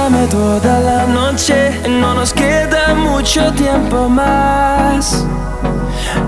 Dame toda la noche, no nos queda mucho tiempo más.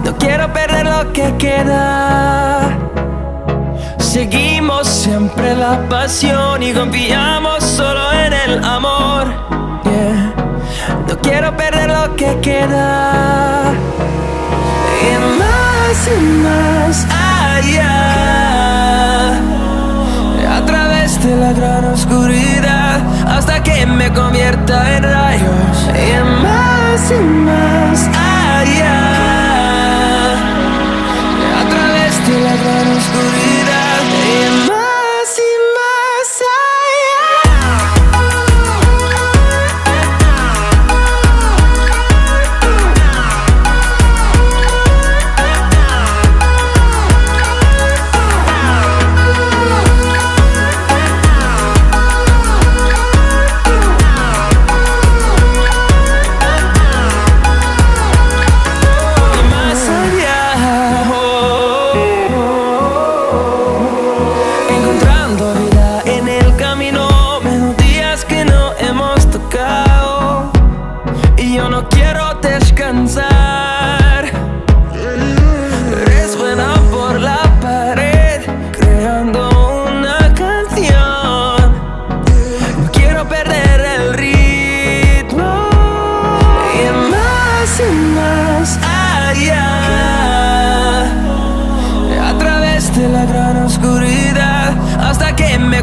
No quiero perder lo que queda. Seguimos siempre la pasión y confiamos solo en el amor. Yeah. No quiero perder lo que queda. Y más allá, a través de la gran oscuridad, hasta que me convierta en rayos. Y más allá, a través de la gran oscuridad. Y más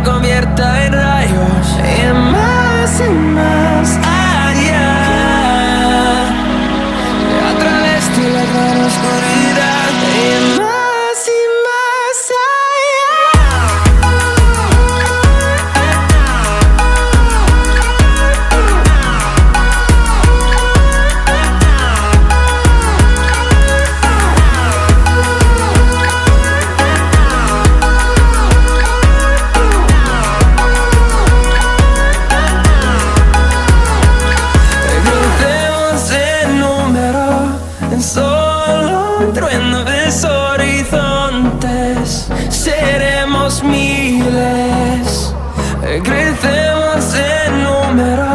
convierta en rayos. Y más allá, a través de la gran oscuridad. Y más crecemos en número,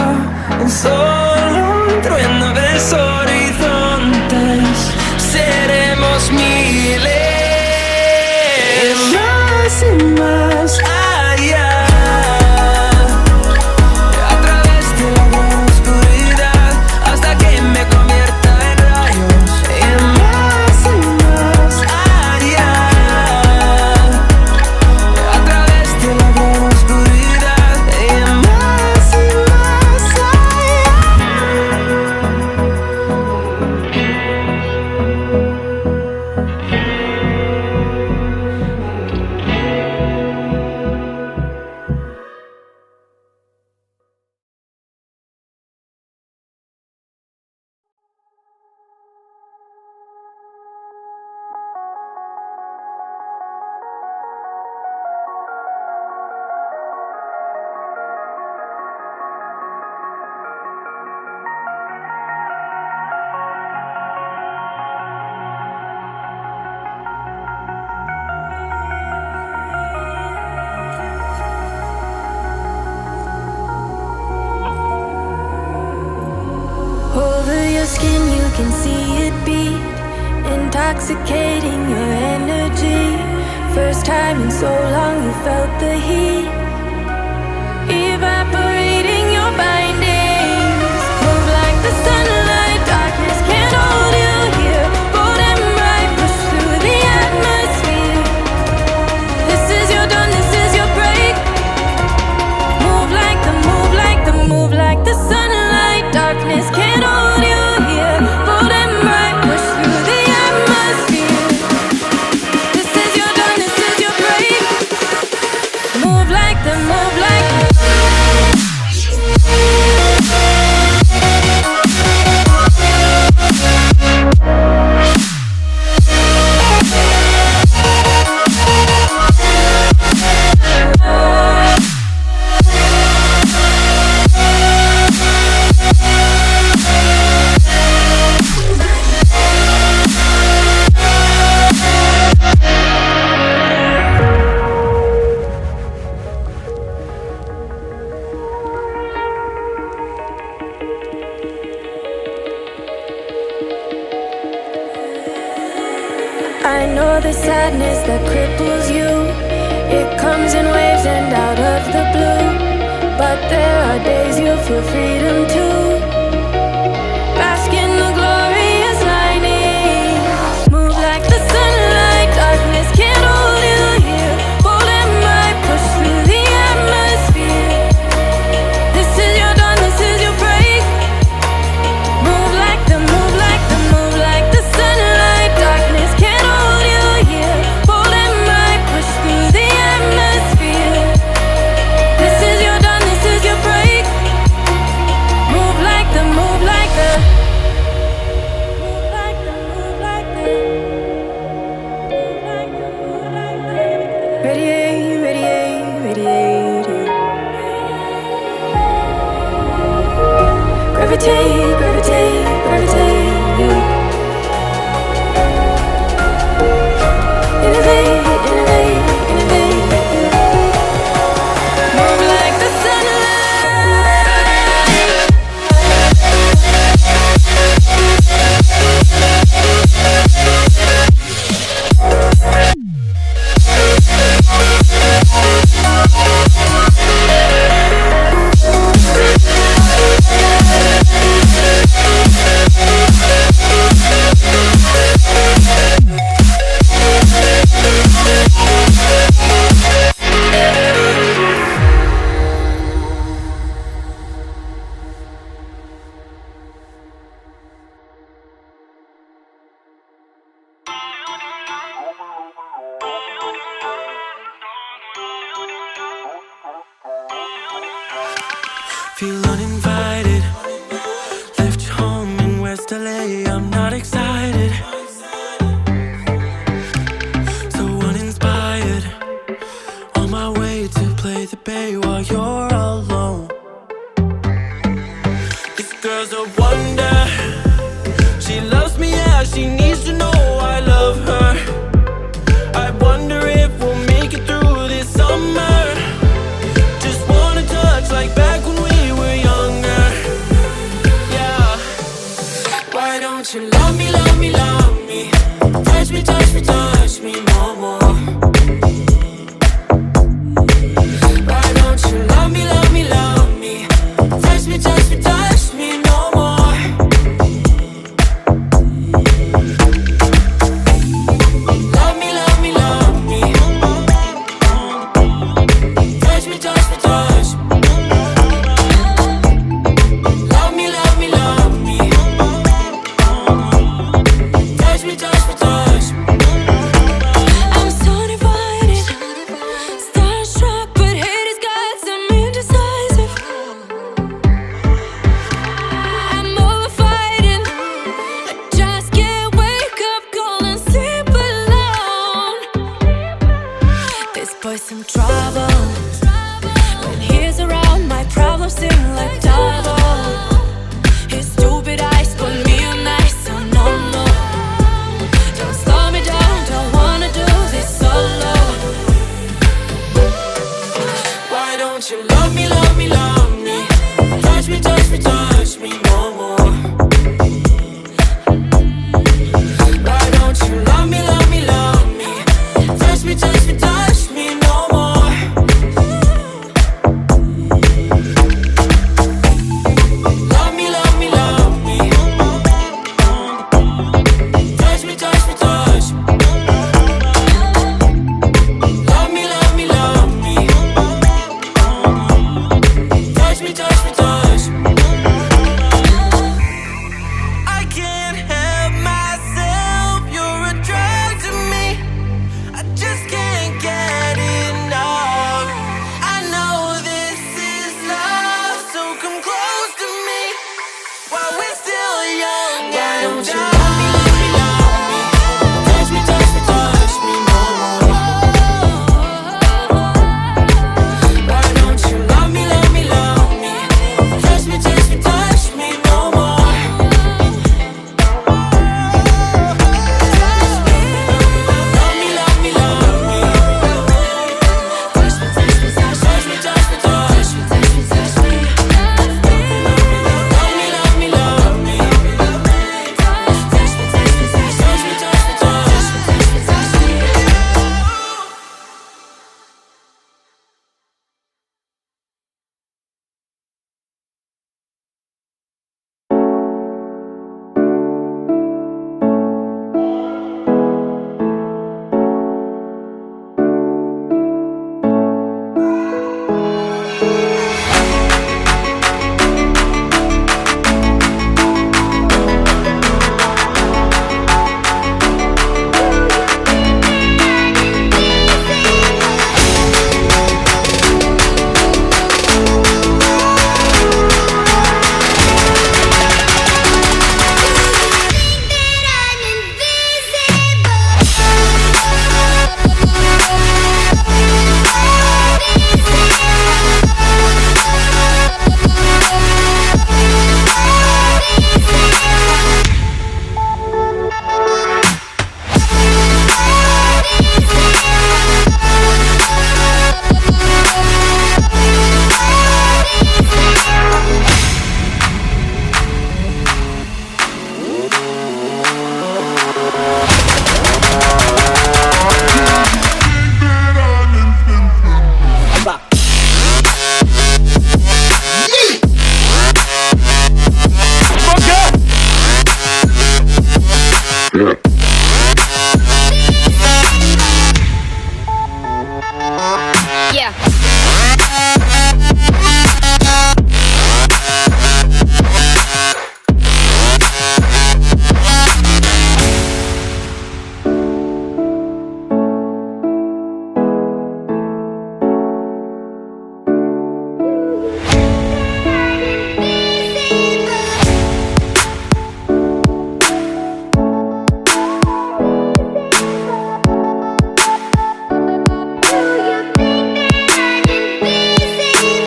en solo un trueno de horizontes. Seremos miles. Y más allá, a través de la gran oscuridad, hasta que me convierta en rayos. Y más allá, a través de la gran oscuridad. Skin, you can see it beat, intoxicating your energy. First time in so long you felt the heat, evaporating your bindings. Move like the sunlight, darkness can't hold you here. Bold and bright, push through the atmosphere. This is your dawn, this is your break. Move like the, move like the, move like the sunlight, darkness can't hold you. Bold and bright, push through the atmosphere. This is your dawn, this is your break. Move like the, move like the. I know the sadness that cripples you. It comes in waves and out of the blue. But there are days you feel freedom too. Bask in the glorious lightning. Move like the sunlight. Darkness can't hold you here. Bold and bright, push through the atmosphere. This is your dawn, this is your break. Move like the, move like the, move like the sunlight. Darkness can't hold you here. Bold and bright, push through the atmosphere. This is your dawn, this is your break. Move like the, move like the, move like the, move like the, move like the, move like the. Radiate, radiate, radiate. Gravitate, gravitate, gravitate. Innovate, innovate, innovate. Move like the Feel uninvited. Left home in West LA. I'm not excited. So uninspired. On my way to play the Bay.